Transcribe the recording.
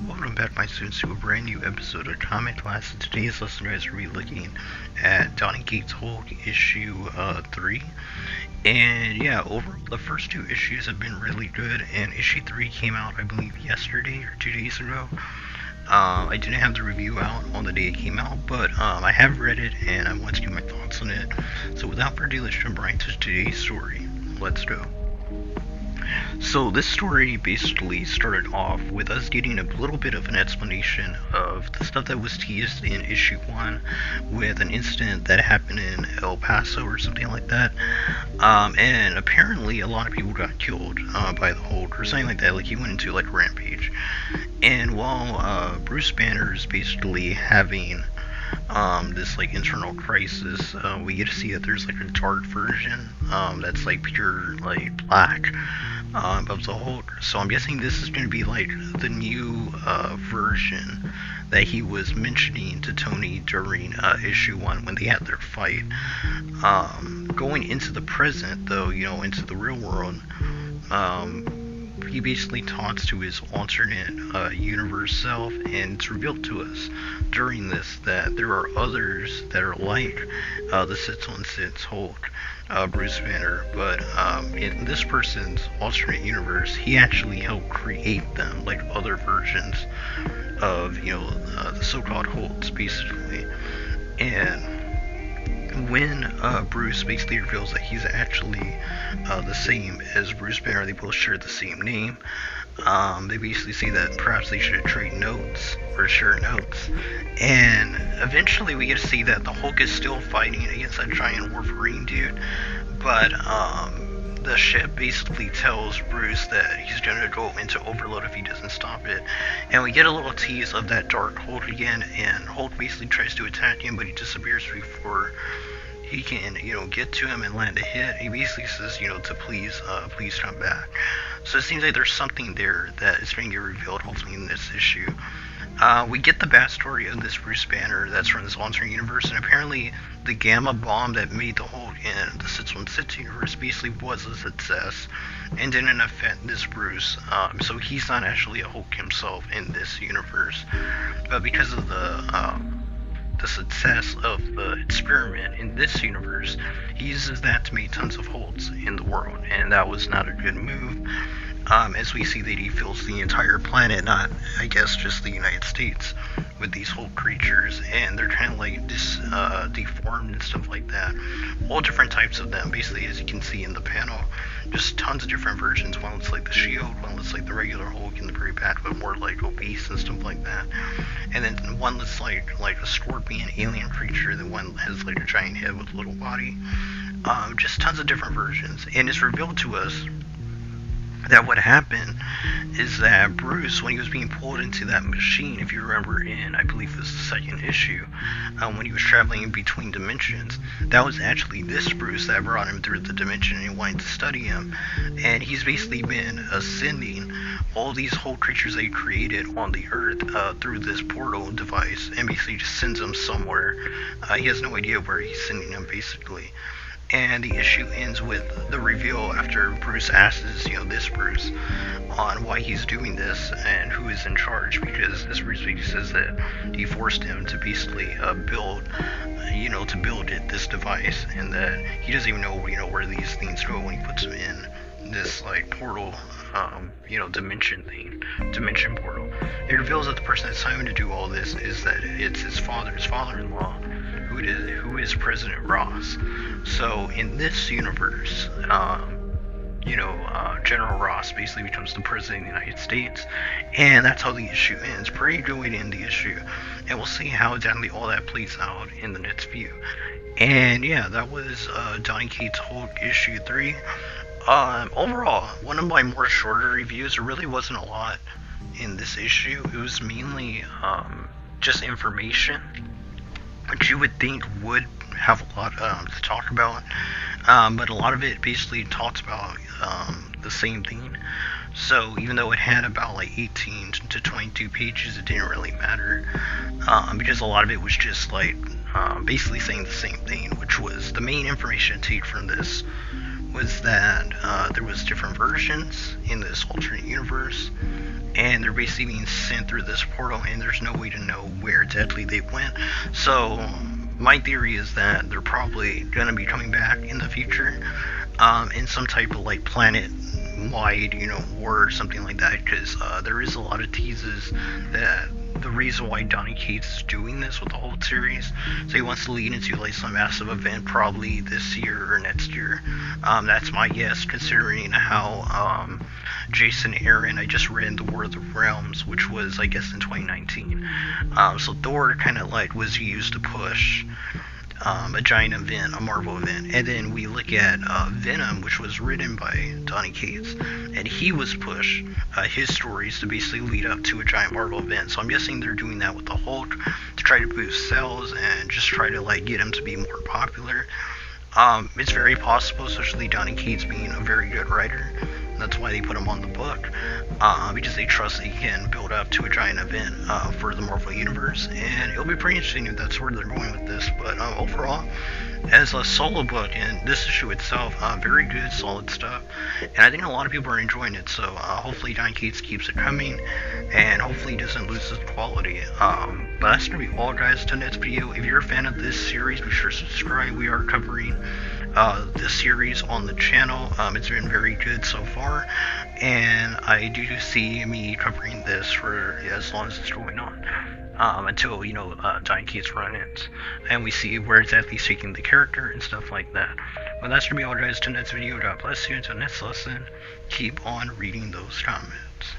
Welcome back, my students, to a brand new episode of Comic Class. In today's lesson, guys, we're looking at Donny Cates Hulk issue 3. And yeah, overall, the first two issues have been really good, and issue 3 came out, I believe, yesterday or 2 days ago. I didn't have the review out on the day it came out, but I have read it, and I want to give my thoughts on it. So without further ado, let's jump right into today's story. Let's go. So this story basically started off with us getting a little bit of an explanation of the stuff that was teased in issue 1 with an incident that happened in El Paso or something like that. And apparently a lot of people got killed by the Hulk or something like that. Like he went into like a rampage. And while Bruce Banner is basically having this like internal crisis, we get to see that there's like a dark version that's like pure like black of the Hulk. So I'm guessing this is going to be like the new version that he was mentioning to Tony during issue 1 when they had their fight. Going into the present though, into the real world, he basically talks to his alternate universe self, and it's revealed to us during this that there are others that are like the 616 Hulk, Bruce Banner, but in this person's alternate universe, he actually helped create them, like other versions of, the so-called Hulks, basically. And when Bruce basically reveals that he's actually the same as Bruce Banner, they both share the same name. They basically say that perhaps they should trade notes or share notes. And eventually we get to see that the Hulk is still fighting against that giant Wolverine dude. But the ship basically tells Bruce that he's going to go into overload if he doesn't stop it. And we get a little tease of that Dark Hulk again, and Hulk basically tries to attack him, but he disappears before he can, get to him and land a hit. He basically says, to please come back. So it seems like there's something there that is going to get revealed, hopefully, in this issue. We get the backstory of this Bruce Banner that's from this alternate universe, and apparently the gamma bomb that made the Hulk in the 616 universe basically was a success and didn't affect this Bruce. So he's not actually a Hulk himself in this universe, but because of the success of the experiment in this universe, he uses that to make tons of Hulks in the world, and that was not a good move. As we see that he fills the entire planet, not, I guess, just the United States, with these Hulk creatures, and they're kind of like deformed and stuff like that. All different types of them, basically, as you can see in the panel. Just tons of different versions. One looks like the Shield, one looks like the regular Hulk in the very back, but more like obese and stuff like that. And then one looks like a scorpion alien creature, the one has like a giant head with a little body. Just tons of different versions. And it's revealed to us that what happened is that Bruce, when he was being pulled into that machine, if you remember in, I believe it was the second issue, when he was traveling in between dimensions, that was actually this Bruce that brought him through the dimension and wanted to study him. And he's basically been ascending all these whole creatures that he created on the Earth through this portal device, and basically just sends them somewhere. He has no idea where he's sending them, basically. And the issue ends with the reveal after Bruce asks, this Bruce, on why he's doing this and who is in charge, because this Bruce basically says that he forced him to basically build this device, and that he doesn't even know, where these things go when he puts them in this, like, portal, dimension portal. It reveals that the person that's telling him to do all this is that it's his father-in-law, who is President Ross. So in this universe, General Ross basically becomes the president of the United States, and that's how the issue ends. Pretty good way to end the issue, and we'll see how exactly all that plays out in the next view. And yeah, that was Donny Cates Hulk issue 3. Overall, one of my more shorter reviews. There really wasn't a lot in this issue. It was mainly just information, which you would think would have a lot to talk about, but a lot of it basically talks about the same thing. So even though it had about like 18 to 22 pages, it didn't really matter, because a lot of it was just like basically saying the same thing, which was the main information to take from this was that there was different versions in this alternate universe, and they're basically being sent through this portal, and there's no way to know where exactly they went. So my theory is that they're probably gonna be coming back in the future, in some type of like planet-wide, war or something like that. Because there is a lot of teases that the reason why Donny Cates is doing this with the whole series, so he wants to lead into like some massive event, probably this year or next year. That's my guess, considering how Jason Aaron, I just read The War of the Realms, which was, I guess, in 2019. So Thor kind of like was used to push a giant event, a Marvel event. And then we look at Venom, which was written by Donny Cates, and he was pushed his stories to basically lead up to a giant Marvel event. So I'm guessing they're doing that with the Hulk to try to boost sales and just try to like get him to be more popular. It's very possible, especially Donny Cates being a very good writer. That's why they put him on the book, because they trust that he can build up to a giant event for the Marvel Universe, and it'll be pretty interesting if that's where they're going with this. But overall, as a solo book, and this issue itself, very good, solid stuff, and I think a lot of people are enjoying it. So hopefully Donny Cates keeps it coming, and hopefully he doesn't lose its quality. But that's gonna be all, guys, to next video. If you're a fan of this series, be sure to subscribe. We are covering this series on the channel. It's been very good so far, and I do see me covering this for as long as it's going on, until Donny Cates run it and we see where exactly he's taking the character and stuff like that. But that's gonna be all, guys, to next video. God bless you. Until next lesson, keep on reading those comments.